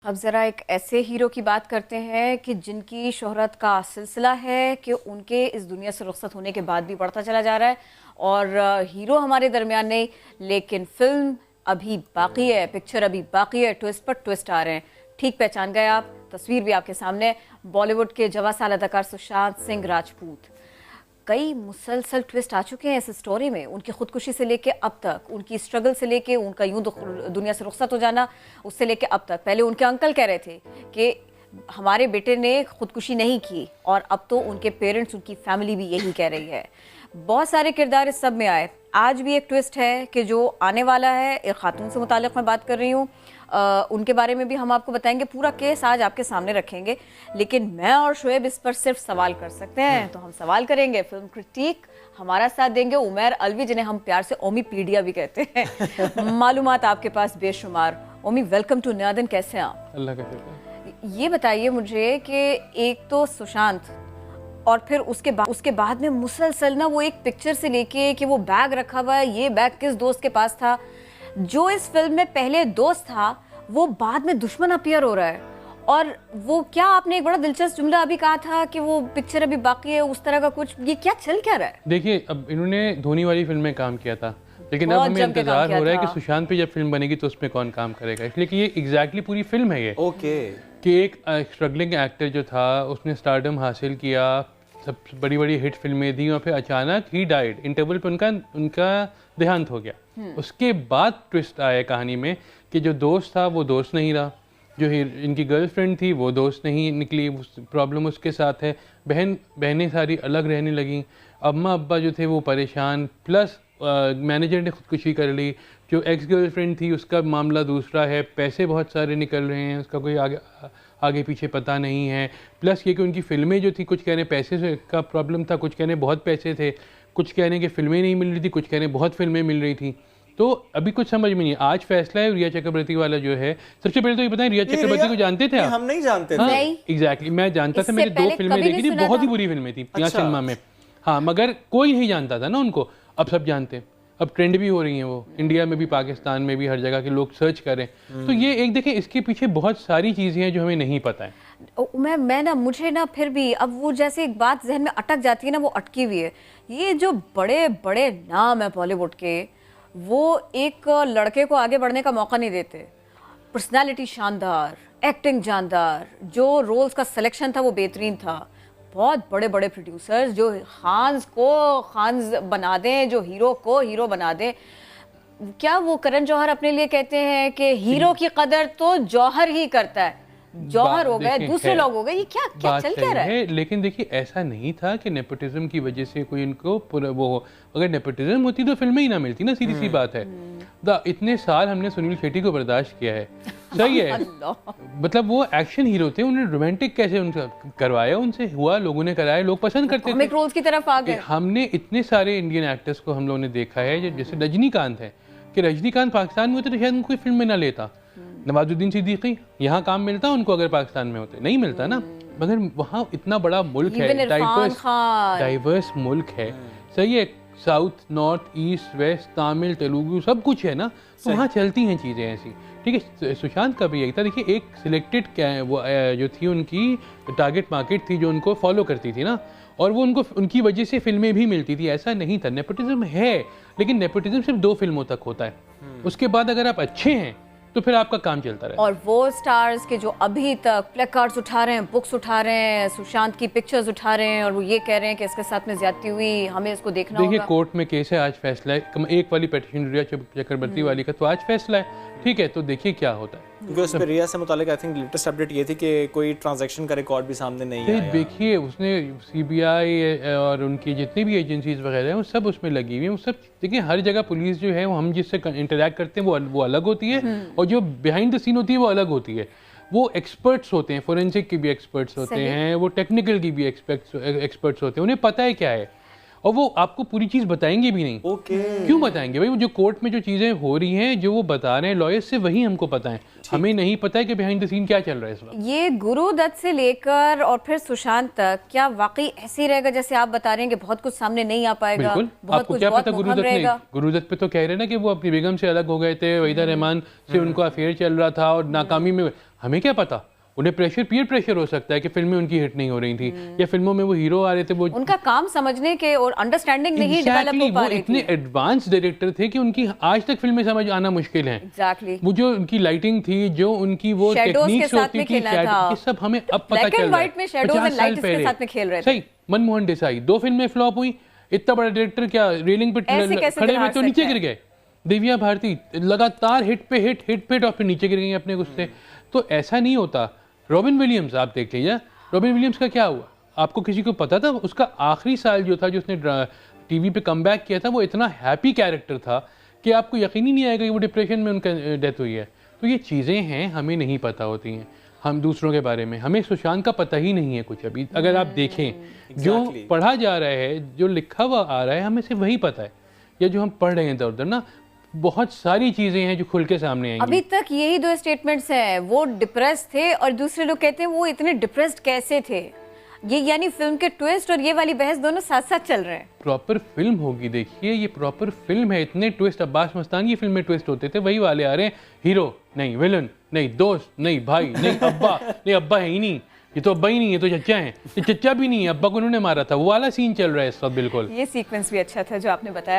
अब ज़रा एक ऐसे हीरो की बात करते हैं कि जिनकी शोहरत का सिलसिला है कि उनके इस दुनिया से रुखसत होने के बाद भी बढ़ता चला जा रहा है। और हीरो हमारे दरमियान नहीं, लेकिन फिल्म अभी बाकी है, पिक्चर अभी बाकी है, ट्विस्ट पर ट्विस्ट आ रहे हैं। ठीक पहचान गए आप, तस्वीर भी आपके सामने। बॉलीवुड के जवासाल अदाकार सुशांत सिंह राजपूत, कई मुसलसल ट्विस्ट आ चुके हैं इस स्टोरी में, उनकी खुदकुशी से लेके अब तक, उनकी स्ट्रगल से लेके उनका यूं दुनिया से रुखसत हो जाना, उससे लेके अब तक। पहले उनके अंकल कह रहे थे कि हमारे बेटे ने खुदकुशी नहीं की, और अब तो उनके पेरेंट्स, उनकी फैमिली भी यही कह रही है। बहुत सारे किरदार इस सब में आए। आज भी एक ट्विस्ट है कि जो आने वाला है, एक खातून से मुताल्लिक मैं बात कर रही हूँ, उनके बारे में भी हम आपको बताएंगे। पूरा केस आज आपके सामने रखेंगे, लेकिन मैं और शोएब इस पर सिर्फ सवाल कर सकते हैं, तो हम सवाल करेंगे। फिल्म क्रिटिक हमारा साथ देंगे उमैर अलवी, जिन्हें हम प्यार से ओमी पीडिया भी कहते हैं। मालूमात आपके पास बेशुमार। ओमी, वेलकम टू नया दिन, कैसे हैं आप? अल्लाह का शुक्र। ये बताइए मुझे कि एक तो सुशांत, और फिर उसके बाद में मुसलसल ना वो एक पिक्चर से लेके कि वो बैग रखा हुआ है, ये बैग किस दोस्त के पास था, जो इस फिल्म में पहले दोस्त था वो बाद में दुश्मन अपीयर हो रहा है। और वो क्या, आपने एक बड़ा दिलचस्प जुमला अभी कहा था कि वो पिक्चर अभी बाकी है, उस तरह का कुछ, ये क्या चल क्या रहा है? देखिए, अब इन्होंने धोनी वाली फिल्म में काम किया था, लेकिन अब हमें इंतजार हो रहा है कि सुशांत पे जब फिल्म बनेगी तो उसमें कौन काम करेगा, इसलिए कि ये एग्जैक्टली पूरी फिल्म है ये। ओके। कि एक स्ट्रगलिंग एक्टर जो था, उसने स्टारडम हासिल किया, सब बड़ी बड़ी हिट फिल्में दी, और फिर अचानक ही डाइड, इंटरवल पे उनका देहांत हो गया। उसके बाद ट्विस्ट आया कहानी में कि जो दोस्त था वो दोस्त नहीं रहा, जो इनकी गर्लफ्रेंड थी वो दोस्त नहीं निकली, प्रॉब्लम उसके साथ है, बहनें सारी अलग रहने लगीं, अम्मा अब्बा जो थे वो परेशान, प्लस मैनेजर ने खुदकुशी कर ली, जो एक्स गर्लफ्रेंड थी उसका मामला दूसरा है, पैसे बहुत सारे निकल रहे हैं, उसका कोई आगे पीछे पता नहीं है, प्लस ये कि उनकी फिल्में जो थी, कुछ कहने पैसे का प्रॉब्लम था, कुछ कहने बहुत पैसे थे, कुछ कहने कि फिल्में नहीं मिल रही थी, कुछ कहने बहुत फिल्में मिल रही थी। तो अभी कुछ समझ में नहीं। आज फैसला है रिया चक्रवर्ती वाला जो है। सबसे पहले तो ये बताएं, रिया चक्रवर्ती को जानते थे आप? हम नहीं जानते थे। हाँ, एग्जैक्टली, मैं जानता था, मैंने 2 फिल्में देखी थी, बहुत ही बुरी फिल्में थी यहाँ सिनेमा में। हाँ, मगर कोई नहीं जानता था ना उनको, अब सब जानते हैं। अब ट्रेंड भी हो रही हैं वो, इंडिया में भी, पाकिस्तान में भी, हर जगह के लोग सर्च करें। तो ये एक देखें, इसके पीछे बहुत सारी चीज़ें हैं जो हमें नहीं पता है। मैं ना, मुझे ना फिर भी अब वो जैसे एक बात जहन में अटक जाती है ना, वो अटकी हुई है। ये जो बड़े बड़े नाम है बॉलीवुड के, वो एक लड़के को आगे बढ़ने का मौका नहीं देते। पर्सनालिटी शानदार, एक्टिंग जानदार, जो रोल्स का सिलेक्शन था वो बेहतरीन था। बहुत बड़े बड़े प्रोड्यूसर्स जो खान्स को खान्स बना दें, जो हीरो को हीरो बना दें। क्या वो करण जौहर अपने लिए कहते हैं कि हीरो की कदर तो जौहर ही करता है, जौहर हो गए, दूसरे लोग हो गए। ये क्या क्या चल क्या रहा है? लेकिन देखिए, ऐसा नहीं था कि नेपोटिज्म की वजह से कोई इनको वो, अगर नेपोटिज्म होती तो फिल्में ही ना मिलती ना, सीधी सी बात है। इतने साल हमने सुनील शेट्टी को बर्दाश्त किया है, सही है, मतलब वो एक्शन हीरो थे, उन्हें रोमांटिक कैसे उनका करवाया, उनसे हुआ, लोगों ने कराया, लोग पसंद करते थे, रोल्स की तरफ आ गए। हमने इतने सारे इंडियन एक्टर्स को हम लोगों ने देखा है, जैसे रजनीकांत है, कि रजनीकांत पाकिस्तान में होते तो शायद उनको कोई फिल्म में ना लेता। नवाजुद्दीन सिद्दीकी, यहाँ काम मिलता उनको, अगर पाकिस्तान में होते नहीं मिलता ना, मगर वहाँ इतना बड़ा मुल्क है, डाइवर्स मुल्क है, सही है, south north east west, Tamil Telugu सब कुछ है ना, तो वहाँ चलती हैं चीज़ें ऐसी। ठीक है, सुशांत का भी यही था। देखिए, एक सिलेक्टेड वो जो थी उनकी टारगेट मार्केट थी जो उनको फॉलो करती थी ना, और वो उनको उनकी वजह से फिल्में भी मिलती थी। ऐसा नहीं था, नेपोटिज्म है, लेकिन नेपोटिज्म सिर्फ 2 फिल्मों तक होता है। उसके बाद अगर आप अच्छे हैं तो फिर आपका काम चलता रहे। और वो स्टार्स के जो अभी तक प्लेकार्ड्स उठा रहे हैं, बुक्स उठा रहे हैं, सुशांत की पिक्चर्स उठा रहे हैं, और वो ये कह रहे हैं कि इसके साथ में ज्यादती हुई, हमें इसको देखना होगा। देखिए, कोर्ट में केस है, आज फैसला है। एक वाली पिटीशन रिया चक्रवर्ती वाली का तो आज फैसला है, ठीक है, तो देखिए क्या होता है। क्योंकि उस पर रिया से मुतालिक आई थिंक लेटेस्ट अपडेट ये थी कि कोई ट्रांजैक्शन का रिकॉर्ड भी सामने नहीं आया। देखिए, उसने सीबीआई और उनकी जितनी भी एजेंसीज वगैरह हैं वो सब उसमें लगी हुई हैं, वो सब। देखिए, हर जगह पुलिस जो है, वो हम जिससे इंटरेक्ट करते हैं वो अलग होती है, और जो बिहाइंड द सीन होती है वो अलग होती है। वो एक्सपर्ट्स होते हैं, फोरेंसिक के भी एक्सपर्ट्स होते हैं, वो टेक्निकल की भी एक्सपर्ट्स होते हैं, उन्हें पता है क्या है, और वो आपको पूरी चीज बताएंगे भी नहीं। क्यों बताएंगे भाई? वो जो कोर्ट में जो चीजें हो रही हैं, जो वो बता रहे हैं लॉयर्स से, वही हमको पता है। हमें नहीं पता है कि बिहाइंड द सीन क्या चल रहा है इस वक्त। ये गुरु दत्त से लेकर और फिर सुशांत तक क्या वाकई ऐसे ही रहेगा जैसे आप बता रहे हैं कि बहुत कुछ सामने नहीं आ पाएगा? बिल्कुल। बहुत आपको कुछ क्या बहुत पता, गुरु दत्त पे तो कह रहे हैं ना कि वो अपनी बेगम से अलग हो गए थे, वहीदा रहमान से उनको अफेयर चल रहा था, और नाकामी में हमें क्या पता, उन्हें प्रेशर, पीयर प्रेशर हो सकता है कि फिल्में उनकी हिट नहीं हो रही थी, या फिल्मों में वो हीरो आ रहे थे, वो उनका काम समझने के और अंडरस्टैंडिंग नहीं डेवलप हो पा रही थी। इतने एडवांस डायरेक्टर थे कि उनकी आज तक फिल्में समझ आना मुश्किल है। एग्जैक्टली। वो जो उनकी लाइटिंग थी, जो उनकी वो टेक्निक्स होती थी, ये सब हमें अब पता चल रहा है। 50 साल पहले सही, मनमोहन देसाई 2 फिल्में फ्लॉप हुई, इतना बड़ा डायरेक्टर क्या रेलिंग पे खड़े हुए तो नीचे गिर गए। दिव्या भारती लगातार हिट पे हिट और फिर नीचे गिर गई अपने गुस्से। तो ऐसा नहीं होता। रॉबिन विलियम्स आप देख लीजिए, रॉबिन विलियम्स का क्या हुआ, आपको किसी को पता था? उसका आखिरी साल जो था, जो उसने टीवी पे कमबैक किया था, वो इतना हैप्पी कैरेक्टर था कि आपको यकीन ही नहीं आएगा कि वो डिप्रेशन में उनका डेथ हुई है। तो ये चीज़ें हैं, हमें नहीं पता होती हैं, हम दूसरों के बारे में, हमें सुशांत का पता ही नहीं है कुछ अभी। अगर आप देखें जो पढ़ा जा रहा है, जो लिखा हुआ आ रहा है, हमें सिर्फ वही पता है, या जो हम पढ़ रहे हैं इधर उधर ना, बहुत सारी चीजें हैं जो खुल के सामने आएंगी। अभी तक यही 2 स्टेटमेंट्स हैं, वो डिप्रेस थे और दूसरे लोग कहते हैं वो इतने डिप्रेस्ड कैसे थे। ये यानी फिल्म के ट्विस्ट और ये वाली बहस दोनों साथ साथ चल रहे हैं। प्रॉपर फिल्म होगी, देखिए ये प्रॉपर फिल्म है, इतने ट्विस्ट। अब्बास मस्तानी की फिल्म में ट्विस्ट होते थे, वही वाले आ रहे हैं, हीरो नहीं, विलन नहीं, दोस्त नहीं, भाई नहीं, अब्बा नहीं, अब्बा है ही नहीं, ये तो अब्बा ही नहीं है, तो चच्चा है, ये चच्चा भी नहीं है, अब्बा को उन्होंने मारा था, वो वाला सीन चल रहा है इस वक्त। बिल्कुल ये सीक्वेंस भी अच्छा था जो आपने बताया।